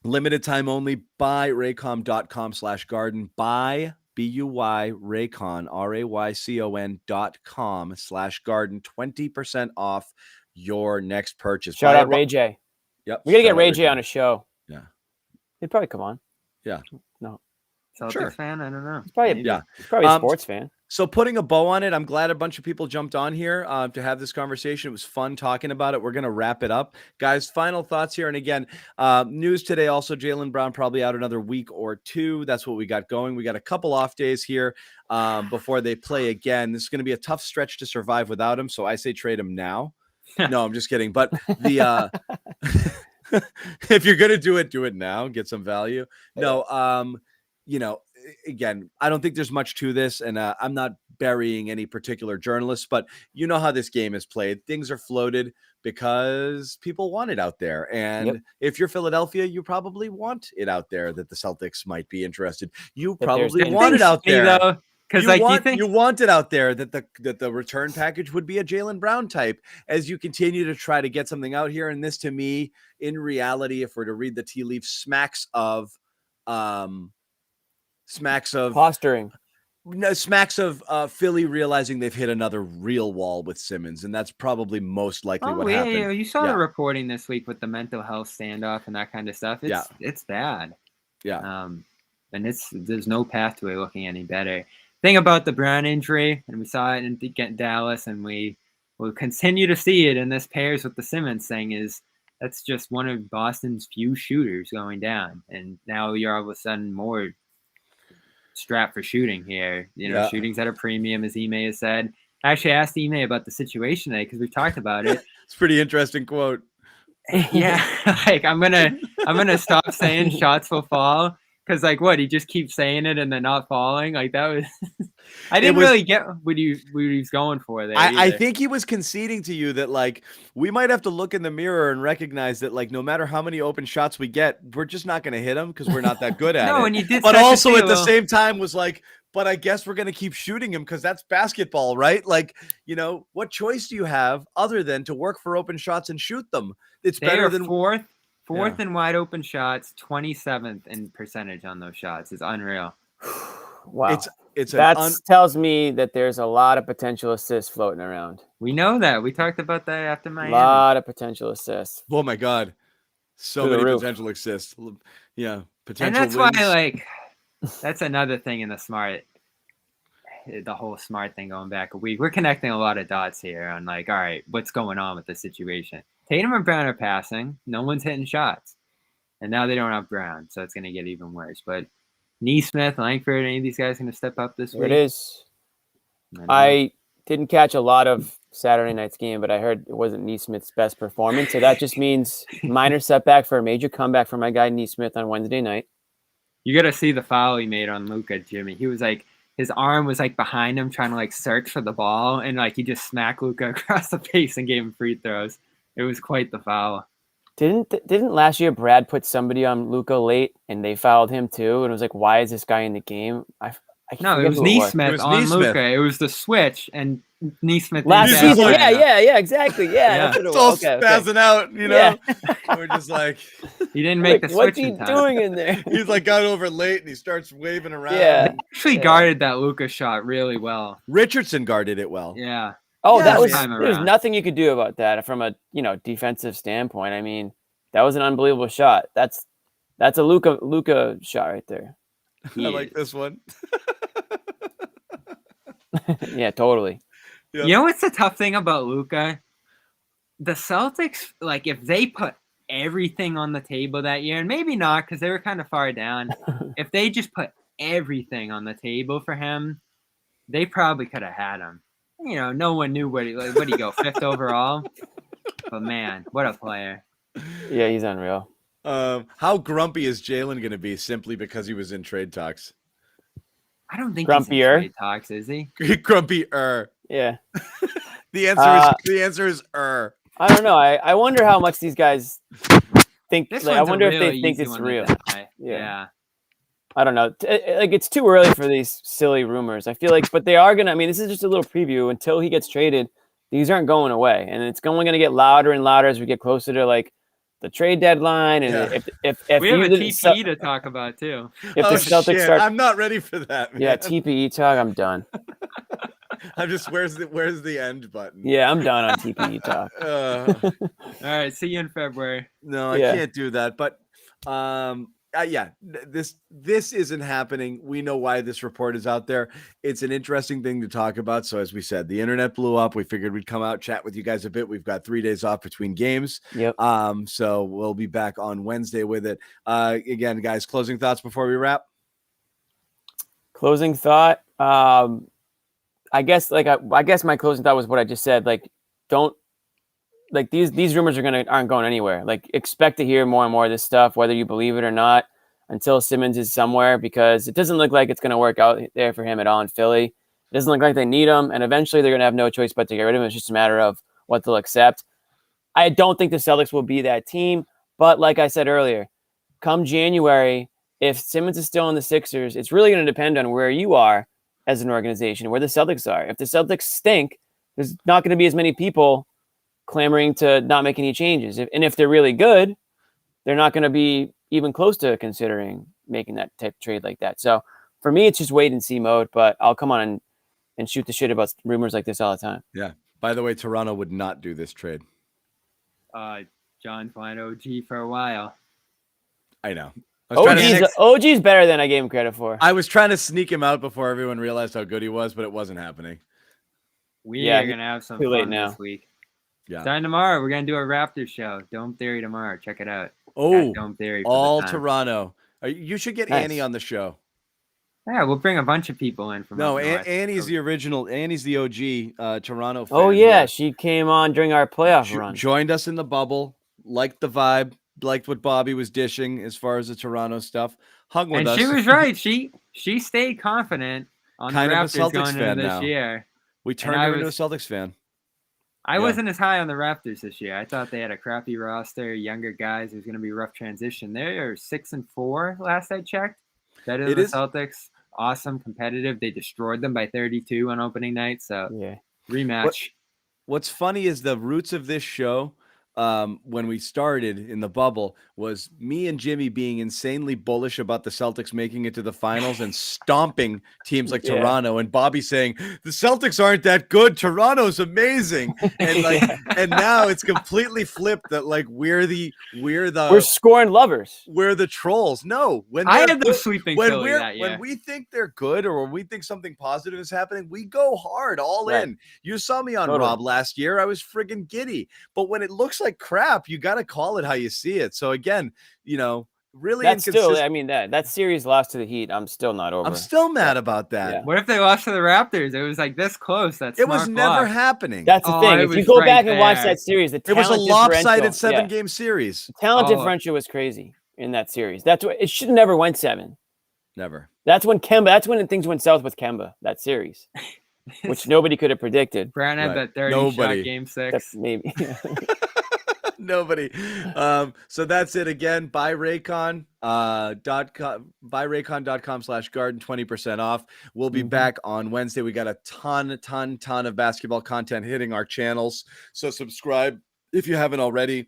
Limited time only. Buy raycom.com/garden. Buy BUY Raycon RAYCON.com/garden. 20% off your next purchase.
Shout out Ray J.
Yep.
We gotta get Ray J on a show.
Yeah.
He'd probably come on.
Yeah.
No.
Celtics fan? I don't know.
He's probably a sports fan.
So putting a bow on it, I'm glad a bunch of people jumped on here to have this conversation. It was fun talking about it. We're going to wrap it up. Guys, final thoughts here. And again, news today also, Jaylen Brown probably out another week or two. That's what we got going. We got a couple off days here before they play again. This is going to be a tough stretch to survive without him. So I say trade him now. No, I'm just kidding. But the if you're going to do it now. Get some value. No, again, I don't think there's much to this, and I'm not burying any particular journalists, but you know how this game is played. Things are floated because people want it out there. And if you're Philadelphia, you probably want it out there that the Celtics might be interested. You probably want it out there.
Because
you want it out there that the return package would be a Jaylen Brown type as you continue to try to get something out here. And this, to me, in reality, if we're to read the tea leaves, smacks of
posturing.
No, smacks of Philly realizing they've hit another real wall with Simmons, and that's probably most likely what happened.
Yeah, you saw the reporting this week with the mental health standoff and that kind of stuff. It's bad.
Yeah.
And there's no pathway looking any better. Thing about the Brown injury, and we saw it in Dallas, and we will continue to see it in this pairs with the Simmons thing, is that's just one of Boston's few shooters going down, and now you're all of a sudden more strapped for shooting here. Shooting's at a premium, as Ime has said. I actually asked Ime about the situation today because we talked about it.
It's a pretty interesting quote.
Yeah, like I'm gonna stop saying shots will fall. Because, like, what, he just keeps saying it and then not falling? Like, that was – I didn't really get what he was going for there.
I think he was conceding to you that, like, we might have to look in the mirror and recognize that, like, no matter how many open shots we get, we're just not going to hit them because we're not that good at it.
No, and you did.
But also at the same time was like, but I guess we're going to keep shooting him because that's basketball, right? Like, what choice do you have other than to work for open shots and shoot them? It's better than –
Fourth in wide open shots, 27th in percentage on those shots. It's unreal.
Wow. Tells me that there's a lot of potential assists floating around.
We know that. We talked about that after Miami.
A lot of potential assists.
Oh my God. So many potential assists. Yeah. Potential
And that's why, that's another thing in the whole smart thing going back a week. We're connecting a lot of dots here on all right, what's going on with the situation? Tatum and Brown are passing. No one's hitting shots. And now they don't have Brown, so it's going to get even worse. But Neesmith, Langford, any of these guys going to step up this week?
It is. I didn't catch a lot of Saturday night's game, but I heard it wasn't Neesmith's best performance. So that just means minor setback for a major comeback for my guy Neesmith on Wednesday night.
You got to see the foul he made on Luka, Jimmy. He was his arm was like behind him trying to like search for the ball, and like he just smacked Luka across the face and gave him free throws. It was quite the foul.
Didn't last year Brad put somebody on Luka late and they fouled him too? And it was like, why is this guy in the game?
No, it was Neesmith on Luka. It was the switch, and Neesmith
last season. Yeah, exactly. Yeah,
it's all spazzing out. You know, we're just like
he didn't make the switch.
What's he doing in there?
He's like got over late and he starts waving around.
Yeah,
he actually guarded that Luka shot really well.
Richardson guarded it well.
Yeah.
Oh, that was there's nothing you could do about that from a defensive standpoint. I mean, that was an unbelievable shot. That's a Luka shot right there.
I like this one.
Yeah, totally.
Yep. You know what's the tough thing about Luka? The Celtics, like if they put everything on the table that year, and maybe not because they were kind of far down, if they just put everything on the table for him, they probably could have had him. You know, no one knew what he go 5th overall. But man, what a player.
Yeah, he's unreal.
How grumpy is Jaylen going to be simply because he was in trade talks?
I don't think
grumpier.
He's in trade talks, is he?
Grumpier.
Yeah.
The answer is
I don't know. I wonder how much these guys think. I wonder if they think it's real.
Yeah.
I don't know. It's too early for these silly rumors. I feel like, but they are gonna. I mean, this is just a little preview. Until he gets traded, these aren't going away, and it's only gonna get louder and louder as we get closer to like the trade deadline. And if
we have a TPE to talk about too.
If the Celtics start,
I'm not ready for that. Man.
Yeah, TPE talk. I'm done.
I'm just where's the end button?
Yeah, I'm done on TPE talk.
All right, see you in February.
No, I can't do that. But this isn't happening. We know why this report is out there. It's an interesting thing to talk about. So as we said, the internet blew up. We figured we'd come out, chat with you guys a bit. We've got 3 days off between games.
Yep.
So we'll be back on Wednesday with it. Again, guys, closing thoughts before we wrap.
Closing thought. I guess my closing thought was what I just said. Like, don't like these rumors aren't going anywhere. Like, expect to hear more and more of this stuff, whether you believe it or not, until Simmons is somewhere, because it doesn't look like it's going to work out there for him at all in Philly. It doesn't look like they need him, and eventually they're going to have no choice but to get rid of him. It's just a matter of what they'll accept. I don't think the Celtics will be that team, but like I said earlier, come January, if Simmons is still in the Sixers, it's really going to depend on where you are as an organization, where the Celtics are. If the Celtics stink, there's not going to be as many people clamoring to not make any changes. And if they're really good, they're not going to be even close to considering making that type of trade like that. So for me, it's just wait and see mode, but I'll come on and shoot the shit about rumors like this all the time.
Yeah. By the way, Toronto would not do this trade.
John's fine OG for a while.
I know.
OG's better than I gave him credit for.
I was trying to sneak him out before everyone realized how good he was, but it wasn't happening.
We are going to have some fun this week.
Yeah.
Starting tomorrow, we're going to do a Raptors show. Dome Theory tomorrow. Check it out. Dome Theory.
All Toronto. You should get Annie on the show.
Yeah, we'll bring a bunch of people in from.
No, Annie's the original. Annie's the OG Toronto fan.
Oh, yeah. She came on during our playoff run.
Joined us in the bubble. Liked the vibe. Liked what Bobby was dishing as far as the Toronto stuff. Hung with us.
And she was right. She stayed confident on
kind
the
of
Raptors
a Celtics
going
fan
into this
now.
Year.
We turned her into a Celtics fan.
I wasn't as high on the Raptors this year. I thought they had a crappy roster, younger guys. It was going to be a rough transition. They are 6-4 last I checked. Better than the Celtics. Awesome, competitive. They destroyed them by 32 on opening night. So rematch.
What's funny is the roots of this show. When we started in the bubble was me and Jimmy being insanely bullish about the Celtics making it to the finals and stomping teams like Toronto, and Bobby saying the Celtics aren't that good. Toronto's amazing. And and now it's completely flipped that we're
scoring lovers.
We're the trolls. No, when
I had them sweeping Philly that year.
When we think they're good or when we think something positive is happening, we go hard all in. You saw me on Rob last year. I was friggin' giddy. But when it looks like crap, you got to call it how you see it. So again, really
that's still, I mean, that series lost to the Heat. I'm still not over.
I'm still mad about that.
Yeah.
What if they lost to the Raptors? It was like this close.
It was never happening.
That's the thing. If you go back and watch that series, it
was a lopsided 7-game series.
The talent differential was crazy in that series. That's what it should have never went 7.
Never.
That's when things went south with Kemba, that series, which nobody could have predicted.
Brown had that 30-shot game 6.
Maybe.
Nobody. So that's it again. Buy Raycon. Buyraycon.com/garden, 20% off. We'll be back on Wednesday. We got a ton of basketball content hitting our channels. So subscribe if you haven't already.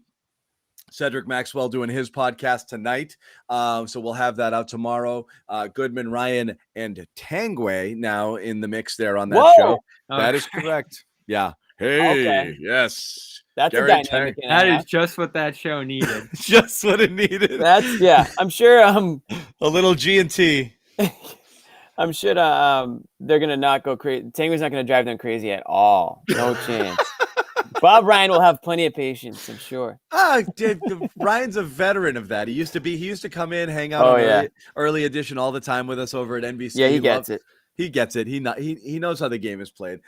Cedric Maxwell doing his podcast tonight. So we'll have that out tomorrow. Goodman, Ryan, and Tangway now in the mix there on that show. That is correct. Yeah. Hey, yes.
That's
Gary
a dynamic.
That is just what that show needed.
Just what it needed.
I'm sure
a little G&T.
I'm sure they're gonna not go crazy. Tanguay's not gonna drive them crazy at all. No chance. Bob Ryan will have plenty of patience, I'm sure.
Ryan's a veteran of that. He used to come in, hang out on early edition all the time with us over at NBC.
Yeah, he gets it.
He gets it. He knows how the game is played.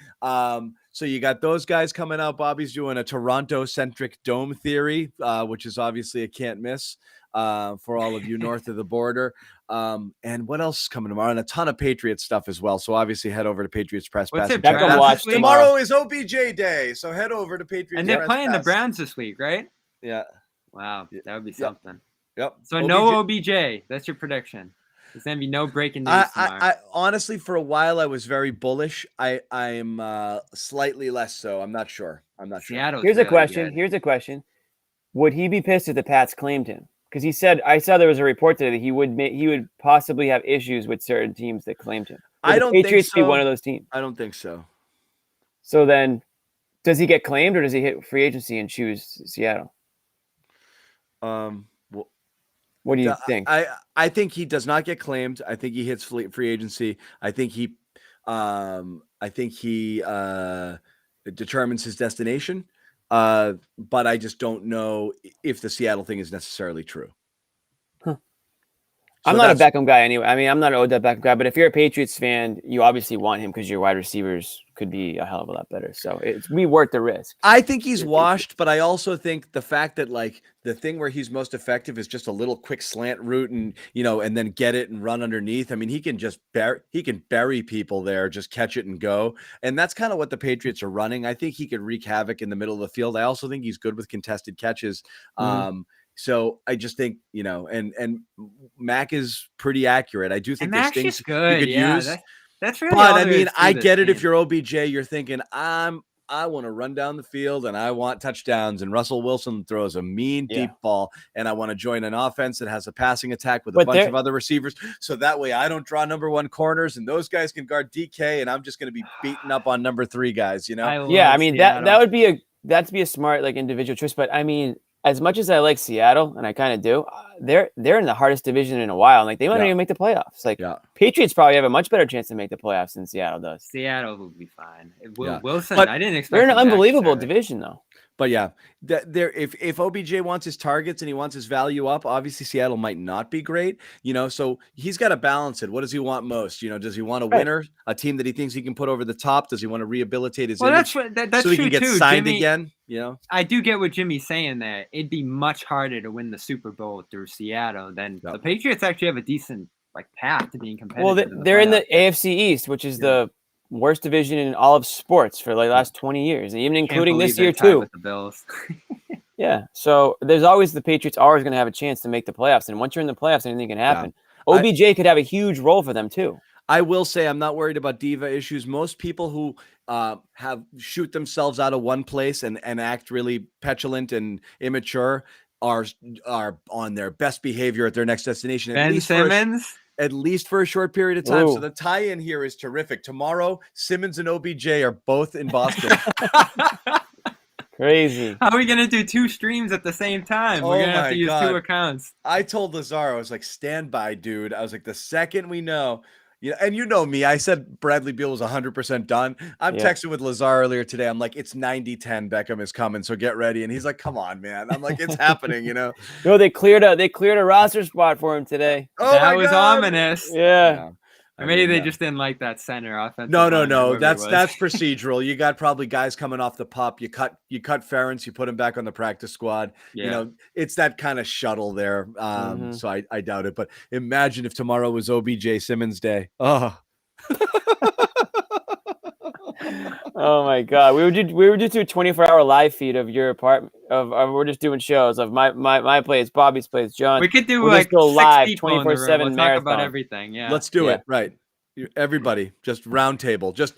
So you got those guys coming out. Bobby's doing a Toronto-centric dome theory, which is obviously a can't miss for all of you north of the border. And what else is coming tomorrow? And a ton of Patriots stuff as well. So obviously head over to Patriots Press Pass. Tomorrow is OBJ Day, so head over to Patriots.
And they're playing the Browns this week, right?
Yeah.
Wow, that would be something.
Yep.
So no OBJ. That's your prediction. There's gonna be no breaking news tomorrow.
I honestly, for a while, I was very bullish. I'm slightly less so. I'm not sure.
Seattle's
Here's
really
a question. Would he be pissed if the Pats claimed him? Because he said, I saw there was a report today that he would possibly have issues with certain teams that claimed him.
I don't think so.
Patriots be one of those teams.
I don't think so.
So then, does he get claimed or does he hit free agency and choose Seattle? What do you think?
I think he does not get claimed. I think he hits free agency. I think he determines his destination. But I just don't know if the Seattle thing is necessarily true.
I'm not a Beckham guy anyway. I mean, I'm not an Odell Beckham guy, but if you're a Patriots fan, you obviously want him because your wide receivers could be a hell of a lot better. So it's worth the risk.
I think he's washed, but I also think the fact that like the thing where he's most effective is just a little quick slant route and, and then get it and run underneath. I mean, he can bury people there, just catch it and go. And that's kind of what the Patriots are running. I think he could wreak havoc in the middle of the field. I also think he's good with contested catches. So I just think, and Mac is pretty accurate. I do think there's things
good.
you could use.
That's really.
But I mean, I get it. If you're OBJ, you're thinking I want to run down the field and I want touchdowns. And Russell Wilson throws a mean deep ball, and I want to join an offense that has a passing attack with a bunch of other receivers. So that way, I don't draw number 1 corners, and those guys can guard DK, and I'm just going to be beating up on number 3 guys.
I mean that'd be a smart individual choice. But I mean, as much as I like Seattle, and I kind of do, they're in the hardest division in a while. Like they might not even make the playoffs. Patriots probably have a much better chance to make the playoffs than Seattle does.
Seattle will be fine. Wilson, but I didn't expect.
They're in an unbelievable division, though.
But yeah, if OBJ wants his targets and he wants his value up, obviously Seattle might not be great, so he's got to balance it. What does he want most? Does he want a winner, a team that he thinks he can put over the top? Does he want to rehabilitate his image
that's
so he can
true
get
too.
signed
Jimmy,
again?
I do get what Jimmy's saying there. It'd be much harder to win the Super Bowl through Seattle than the Patriots actually have a decent path to being competitive.
Well, they're in the AFC East, which is the worst division in all of sports for the last 20 years, and even including this year too.
With the Bills.
Yeah, so there's always the Patriots always going to have a chance to make the playoffs, and once you're in the playoffs, anything can happen. Yeah. OBJ could have a huge role for them too.
I will say I'm not worried about diva issues. Most people who shoot themselves out of one place and act really petulant and immature are on their best behavior at their next destination.
Ben Simmons.
At least for a short period of time.
Ooh.
So the tie-in here is terrific. Tomorrow, Simmons and OBJ are both in Boston.
Crazy.
How are we going to do 2 streams at the same time? We're going to have to use 2 accounts.
I told Lazar, I was like, stand by, dude. I was like, the second we know, and you know me, I said Bradley Beal was 100% done. I'm texting with Lazar earlier today. I'm like, it's 90-10. Beckham is coming, so get ready. And he's like, come on, man. I'm like, it's happening,
No, they cleared a roster spot for him today.
Oh,
that was ominous.
Yeah.
Or maybe they just didn't like that center offensive.
No. That's procedural. You got probably guys coming off the pup. You cut Ferentz, you put him back on the practice squad. Yeah. You know, it's that kind of shuttle there. So I doubt it. But imagine if tomorrow was OBJ Simmons Day. Oh.
Oh my God, we would just do a 24-hour live feed of your apartment. We're just doing shows of my place, Bobby's place, John.
We could do
we'll
like
go live
24/7
we'll
talk about everything. Yeah,
let's do it. Right, everybody, just round table, just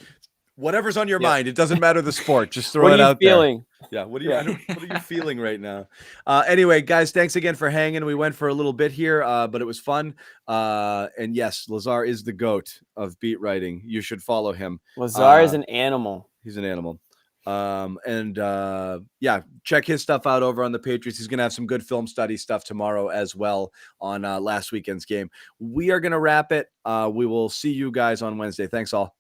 whatever's on your mind. It doesn't matter the sport. Just throw it out
feeling?
There. Yeah. What are you feeling right now? Anyway, guys, thanks again for hanging. We went for a little bit here, but it was fun. And yes, Lazar is the GOAT of beat writing. You should follow him.
Lazar is an animal.
He's an animal. Check his stuff out over on the Patriots. He's going to have some good film study stuff tomorrow as well on last weekend's game. We are going to wrap it. We will see you guys on Wednesday. Thanks all.